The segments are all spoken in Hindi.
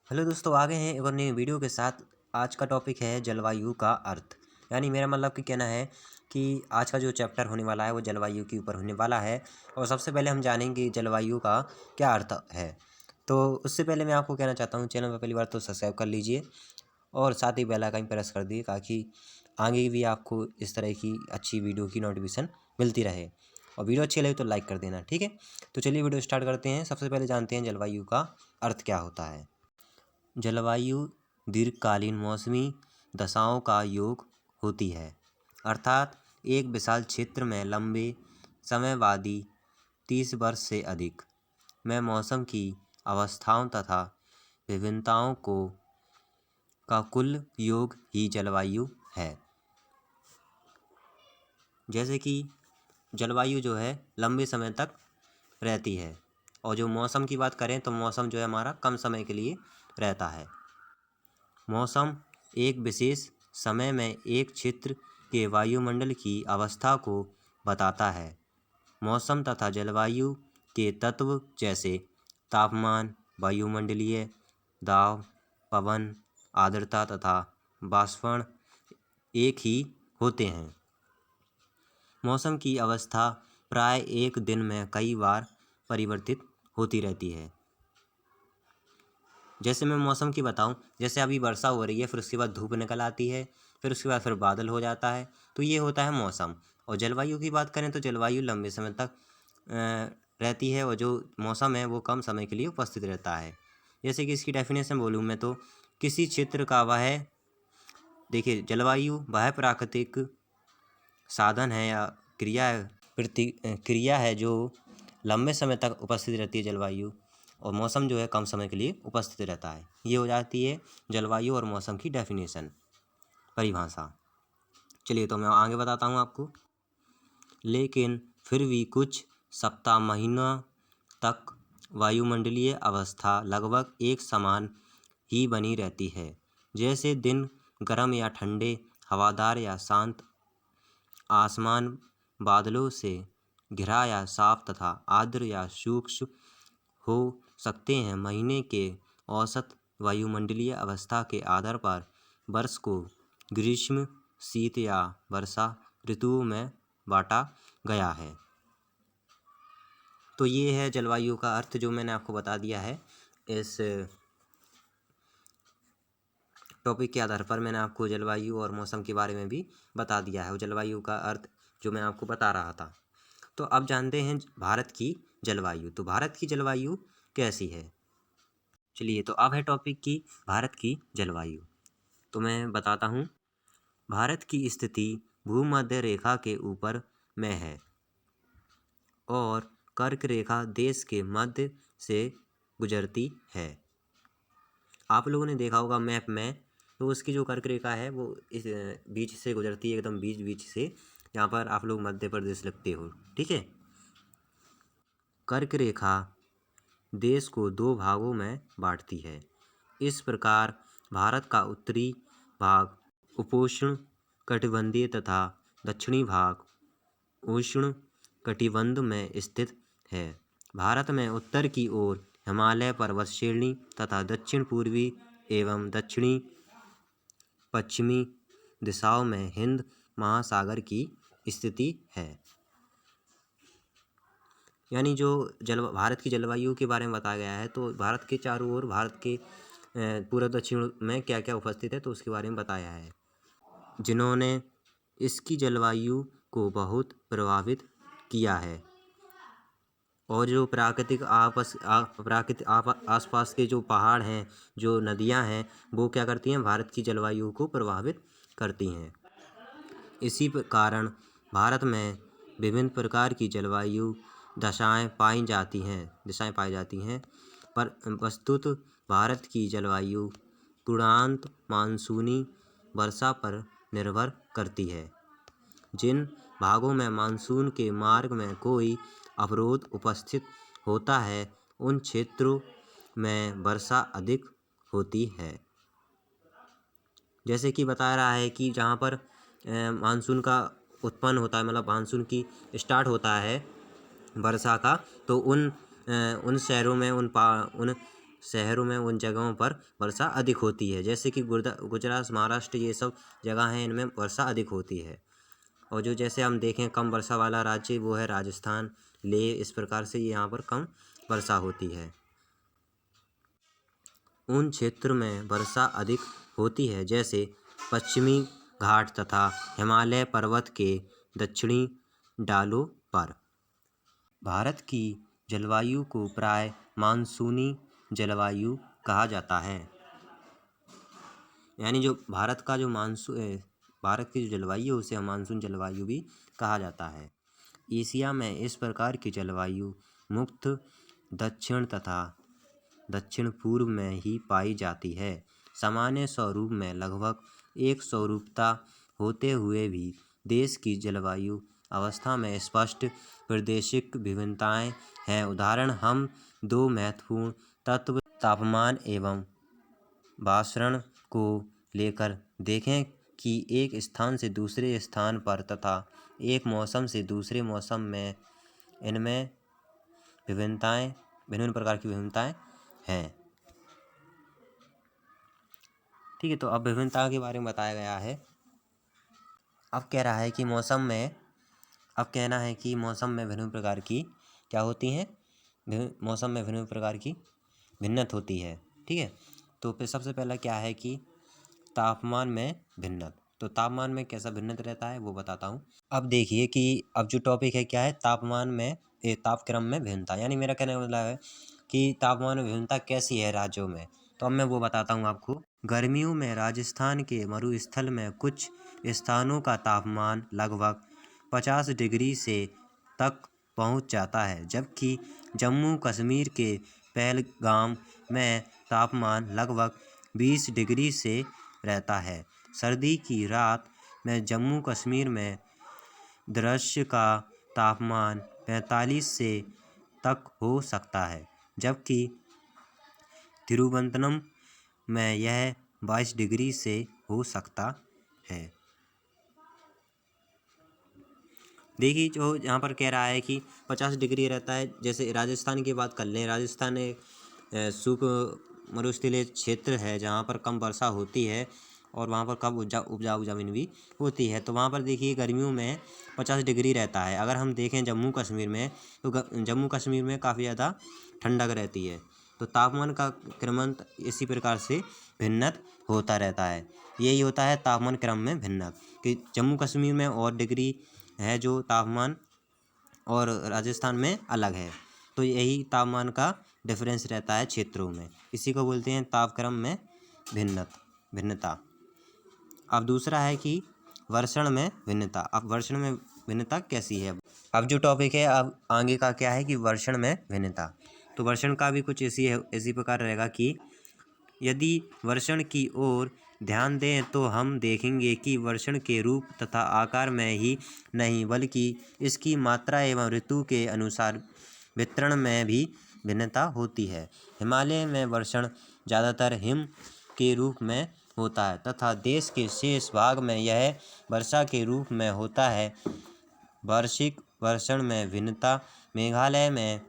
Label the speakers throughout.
Speaker 1: हेलो दोस्तों, आ गए हैं एक और नई वीडियो के साथ। आज का टॉपिक है जलवायु का अर्थ। यानी मेरा मतलब कि कहना है कि आज का जो चैप्टर होने वाला है वो जलवायु के ऊपर होने वाला है। और सबसे पहले हम जानेंगे जलवायु का क्या अर्थ है। तो उससे पहले मैं आपको कहना चाहता हूँ, चैनल पर पहली बार तो सब्सक्राइब कर लीजिए और साथ ही बेल आइकन प्रेस कर दिए ताकि आगे भी आपको इस तरह की अच्छी वीडियो की नोटिफिकेशन मिलती रहे। और वीडियो अच्छी लगे तो लाइक कर देना, ठीक है। तो चलिए वीडियो स्टार्ट करते हैं। सबसे पहले जानते हैं जलवायु का अर्थ क्या होता है। जलवायु दीर्घकालीन मौसमी दशाओं का योग होती है, अर्थात एक विशाल क्षेत्र में लंबे समयवादी 30 वर्ष से अधिक में मौसम की अवस्थाओं तथा विभिन्नताओं को का कुल योग ही जलवायु है। जैसे कि जलवायु जो है लंबे समय तक रहती है, और जो मौसम की बात करें तो मौसम जो है हमारा कम समय के लिए रहता है। मौसम एक विशेष समय में एक क्षेत्र के वायुमंडल की अवस्था को बताता है। मौसम तथा जलवायु के तत्व जैसे तापमान, वायुमंडलीय दाब, पवन, आर्द्रता तथा वाष्पन एक ही होते हैं। मौसम की अवस्था प्राय एक दिन में कई बार परिवर्तित होती रहती है। जैसे मैं मौसम की बताऊं, जैसे अभी वर्षा हो रही है, फिर उसके बाद धूप निकल आती है, फिर उसके बाद फिर बादल हो जाता है, तो ये होता है मौसम। और जलवायु की बात करें तो जलवायु लंबे समय तक रहती है, और जो मौसम है वो कम समय के लिए उपस्थित रहता है। जैसे कि इसकी डेफिनेशन बोलूँ मैं तो किसी क्षेत्र का देखिए जलवायु वह प्राकृतिक साधन है या क्रिया है जो लंबे समय तक उपस्थित रहती है जलवायु, और मौसम जो है कम समय के लिए उपस्थित रहता है। ये हो जाती है जलवायु और मौसम की डेफिनेशन, परिभाषा। चलिए तो मैं आगे बताता हूँ आपको। लेकिन फिर भी कुछ सप्ताह महीनों तक वायुमंडलीय अवस्था लगभग एक समान ही बनी रहती है। जैसे दिन गर्म या ठंडे, हवादार या शांत, आसमान बादलों से घिरा या साफ तथा आर्द्र या शुष्क हो सकते हैं। महीने के औसत वायुमंडलीय अवस्था के आधार पर वर्ष को ग्रीष्म, शीत या वर्षा ऋतुओं में बांटा गया है। तो ये है जलवायु का अर्थ जो मैंने आपको बता दिया है। इस टॉपिक के आधार पर मैंने आपको जलवायु और मौसम के बारे में भी बता दिया है, और जलवायु का अर्थ जो मैं आपको बता रहा था। तो अब जानते हैं भारत की जलवायु। तो भारत की जलवायु कैसी है। चलिए तो अब है टॉपिक की भारत की जलवायु। तो मैं बताता हूँ। भारत की स्थिति भूमध्य रेखा के ऊपर में है, और कर्क रेखा देश के मध्य से गुजरती है। आप लोगों ने देखा होगा मैप में, तो उसकी जो कर्क रेखा है वो इस बीच से गुजरती है, एकदम बीच से। यहाँ पर आप लोग मध्य प्रदेश लिखते हो, ठीक है। कर्क रेखा देश को दो भागों में बांटती है। इस प्रकार भारत का उत्तरी भाग उपोष्ण कटिबंधीय तथा दक्षिणी भाग उष्ण कटिबंध में स्थित है। भारत में उत्तर की ओर हिमालय पर्वत श्रेणी तथा दक्षिण पूर्वी एवं दक्षिणी पश्चिमी दिशाओं में हिंद महासागर की स्थिति है। यानी जो भारत की जलवायु के बारे में बताया गया है, तो भारत के चारों ओर, भारत के पूर्व दक्षिण में क्या क्या उपस्थित है तो उसके बारे में बताया है, जिन्होंने इसकी जलवायु को बहुत प्रभावित किया है। और जो प्राकृतिक आसपास के जो पहाड़ हैं, जो नदियां हैं, वो क्या करती हैं, भारत की जलवायु को प्रभावित करती हैं। इसी कारण भारत में विभिन्न प्रकार की जलवायु दिशाएं पाई जाती हैं। पर वस्तुत भारत की जलवायु पूर्णांत मानसूनी वर्षा पर निर्भर करती है। जिन भागों में मानसून के मार्ग में कोई अवरोध उपस्थित होता है, उन क्षेत्रों में वर्षा अधिक होती है। जैसे कि बता रहा है कि जहाँ पर मानसून का उत्पन्न होता है, मतलब मानसून की स्टार्ट होता है वर्षा का, तो उन शहरों में, उन शहरों में उन जगहों पर वर्षा अधिक होती है, जैसे कि गुजरात, महाराष्ट्र, ये सब जगह हैं, इनमें वर्षा अधिक होती है। और जो जैसे हम देखें कम वर्षा वाला राज्य वो है राजस्थान, लेह, इस प्रकार से यहाँ पर कम वर्षा होती है। उन क्षेत्र में वर्षा अधिक होती है जैसे पश्चिमी घाट तथा हिमालय पर्वत के दक्षिणी डालों पर। भारत की जलवायु को प्राय मानसूनी जलवायु कहा जाता है। यानी जो भारत का जो भारत की जो जलवायु है उसे मानसून जलवायु भी कहा जाता है। एशिया में इस प्रकार की जलवायु मुक्त दक्षिण तथा दक्षिण पूर्व में ही पाई जाती है। सामान्य स्वरूप में लगभग एक स्वरूपता होते हुए भी देश की जलवायु अवस्था में स्पष्ट प्रादेशिक विभिन्नताएं हैं। उदाहरण हम दो महत्वपूर्ण तत्व तापमान एवं वाष्ण को लेकर देखें कि एक स्थान से दूसरे स्थान पर तथा एक मौसम से दूसरे मौसम में इनमें भिन्न प्रकार की विभिन्नताएं हैं। ठीक है, तो अब विभिन्नता के बारे में बताया गया है। अब कह रहा है कि अब कहना है कि मौसम में भिन्न प्रकार की क्या होती हैं, मौसम में भिन्न प्रकार की भिन्नत होती है। ठीक है, तो फिर सबसे पहला क्या है कि तापमान में भिन्नत। तो तापमान में कैसा भिन्नत रहता है वो बताता हूँ। अब देखिए कि अब जो टॉपिक है क्या है, तापमान में तापक्रम में भिन्नता, यानी मेरा कहने का मतलब है कि तापमान में भिन्नता कैसी है राज्यों में। तो अब मैं वो बताता हूँ आपको। गर्मियों में राजस्थान के मरुस्थल में कुछ स्थानों का तापमान लगभग 50 डिग्री से तक पहुँच जाता है, जबकि जम्मू कश्मीर के पहलगाम में तापमान लगभग 20 डिग्री से रहता है। सर्दी की रात में जम्मू कश्मीर में दृश्य का तापमान 45 से तक हो सकता है, जबकि तिरुवनंतपुरम में यह 22 डिग्री से हो सकता है। देखिए जो यहाँ पर कह रहा है कि 50 डिग्री रहता है। जैसे राजस्थान की बात कर लें, राजस्थान एक शुष्क मरुस्थलीय क्षेत्र है जहाँ पर कम वर्षा होती है और वहाँ पर कम उपजाऊ ज़मीन भी होती है। तो वहाँ पर देखिए गर्मियों में 50 डिग्री रहता है। अगर हम देखें जम्मू कश्मीर में, तो जम्मू कश्मीर में काफ़ी ज़्यादा ठंडक रहती है। तो तापमान का क्रमंत इसी प्रकार से भिन्नत होता रहता है। यही होता है तापमान क्रम में भिन्नत, कि जम्मू कश्मीर में और डिग्री है जो तापमान और राजस्थान में अलग है। तो यही तापमान का डिफरेंस रहता है क्षेत्रों में, इसी को बोलते हैं तापक्रम में भिन्नता। अब दूसरा है कि वर्षण में भिन्नता। अब वर्षण में भिन्नता कैसी है। अब जो टॉपिक है अब आगे का क्या है कि वर्षण में भिन्नता। तो वर्षण का भी कुछ इसी प्रकार रहेगा कि यदि वर्षण की ओर ध्यान दें तो हम देखेंगे कि वर्षण के रूप तथा आकार में ही नहीं बल्कि इसकी मात्रा एवं ऋतु के अनुसार वितरण में भी भिन्नता होती है। हिमालय में वर्षण ज़्यादातर हिम के रूप में होता है तथा देश के शेष भाग में यह वर्षा के रूप में होता है। वार्षिक वर्षण में भिन्नता मेघालय में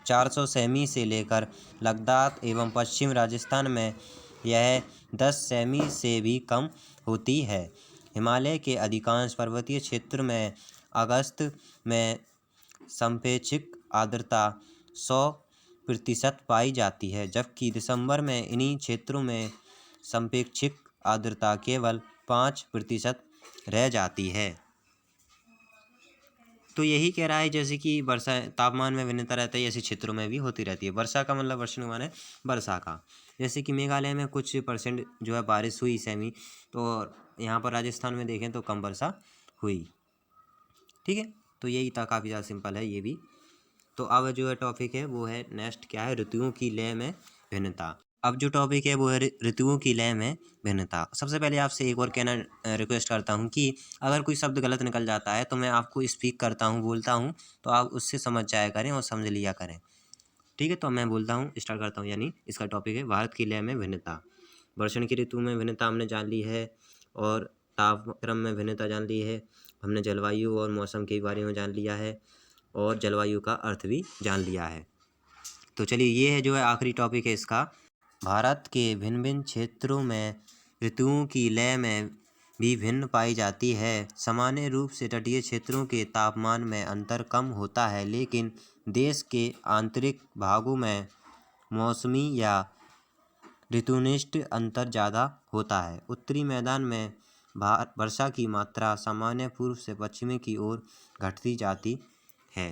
Speaker 1: 400 सेमी से लेकर लद्दाख एवं पश्चिम राजस्थान में यह 10 सेमी से भी कम होती है। हिमालय के अधिकांश पर्वतीय क्षेत्र में अगस्त में सापेक्षिक आर्द्रता 100% पाई जाती है, जबकि दिसंबर में इन्हीं क्षेत्रों में सापेक्षिक आर्द्रता केवल 5% रह जाती है। तो यही कह रहा है जैसे कि वर्षा तापमान में भिन्नता रहता है, ऐसे क्षेत्रों में भी होती रहती है। वर्षा का मतलब वर्षण माने वर्षा का, जैसे कि मेघालय में कुछ परसेंट जो है बारिश हुई सेमी, तो यहाँ पर राजस्थान में देखें तो कम वर्षा हुई। ठीक है, तो यही था, काफ़ी ज़्यादा सिंपल है ये भी। तो अब जो है टॉपिक है वो है नेक्स्ट क्या है, ऋतुओं की लय में भिन्नता। अब जो टॉपिक है वो है ऋतुओं की लय में भिन्नता। सबसे पहले आपसे एक और कहना रिक्वेस्ट करता हूँ कि अगर कोई शब्द गलत निकल जाता है तो मैं आपको स्पीक करता हूँ, बोलता हूँ, तो आप उससे समझ जाया करें और समझ लिया करें। ठीक है, तो मैं बोलता हूँ, स्टार्ट करता हूँ। यानी इसका टॉपिक है भारत की लय में भिन्नता। वर्षण की ऋतु में भिन्नता हमने जान ली है और तापक्रम में भिन्नता जान ली है। हमने जलवायु और मौसम के बारे में जान लिया है और जलवायु का अर्थ भी जान लिया है। तो चलिए ये है जो है आखिरी टॉपिक है इसका। भारत के भिन्न भिन्न क्षेत्रों में ऋतुओं की लय में भी भिन्न पाई जाती है। सामान्य रूप से तटीय क्षेत्रों के तापमान में अंतर कम होता है, लेकिन देश के आंतरिक भागों में मौसमी या ऋतुनिष्ठ अंतर ज़्यादा होता है। उत्तरी मैदान में वर्षा की मात्रा सामान्य पूर्व से पश्चिमी की ओर घटती जाती है।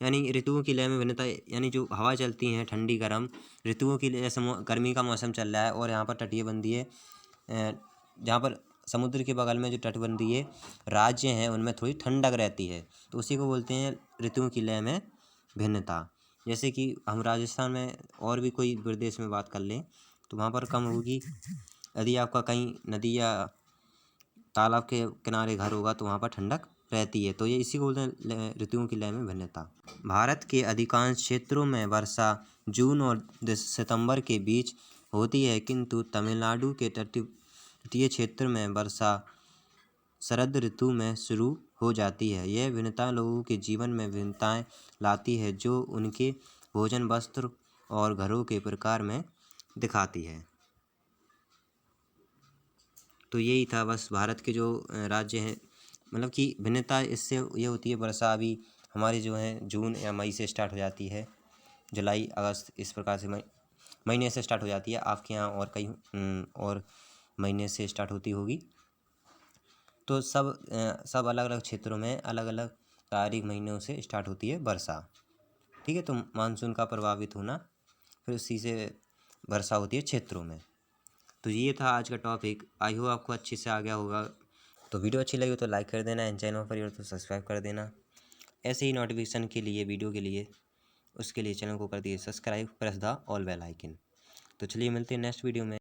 Speaker 1: यानी ऋतुओं की लय में भिन्नता, यानी जो हवा चलती हैं ठंडी गर्म ऋतुओं की, जैसे गर्मी का मौसम चल रहा है और यहाँ पर तटीय बंदी है, जहाँ पर समुद्र के बगल में जो तटबंधीय राज्य हैं उनमें थोड़ी ठंडक रहती है, तो उसी को बोलते हैं ऋतुओं की लय में भिन्नता। जैसे कि हम राजस्थान में और भी कोई प्रदेश में बात कर लें तो वहाँ पर कम होगी। यदि आपका कहीं नदी या तालाब के किनारे घर होगा तो वहाँ पर ठंडक रहती है। तो ये इसी को बोलते हैं ऋतुओं की लय में भिन्नता। भारत के अधिकांश क्षेत्रों में वर्षा जून और सितंबर के बीच होती है, किंतु तमिलनाडु के तटीय क्षेत्र में वर्षा शरद ऋतु में शुरू हो जाती है। यह भिन्नता लोगों के जीवन में भिन्नताएं लाती है, जो उनके भोजन, वस्त्र और घरों के प्रकार में दिखाती है। तो यही था बस भारत के जो राज्य हैं, मतलब कि भिन्नता इससे ये होती है। वर्षा अभी हमारी जो है जून या मई से स्टार्ट हो जाती है, जुलाई अगस्त इस प्रकार से महीने से स्टार्ट हो जाती है। आपके यहाँ और कई और महीने से स्टार्ट होती होगी। तो सब अलग अलग क्षेत्रों में अलग अलग तारीख महीनों से स्टार्ट होती है वर्षा। ठीक है, तो मानसून का प्रभावित होना, फिर उसी से वर्षा होती है क्षेत्रों में। तो ये था आज का टॉपिक। आई होप आपको अच्छे से आ गया होगा। तो वीडियो अच्छी लगी तो लाइक कर देना, एंड चैनल पर हो तो सब्सक्राइब कर देना। ऐसे ही नोटिफिकेशन के लिए वीडियो के लिए उसके लिए चैनल को कर दिए subscribe, press the all bell icon. तो चलिए मिलते हैं नेक्स्ट वीडियो में।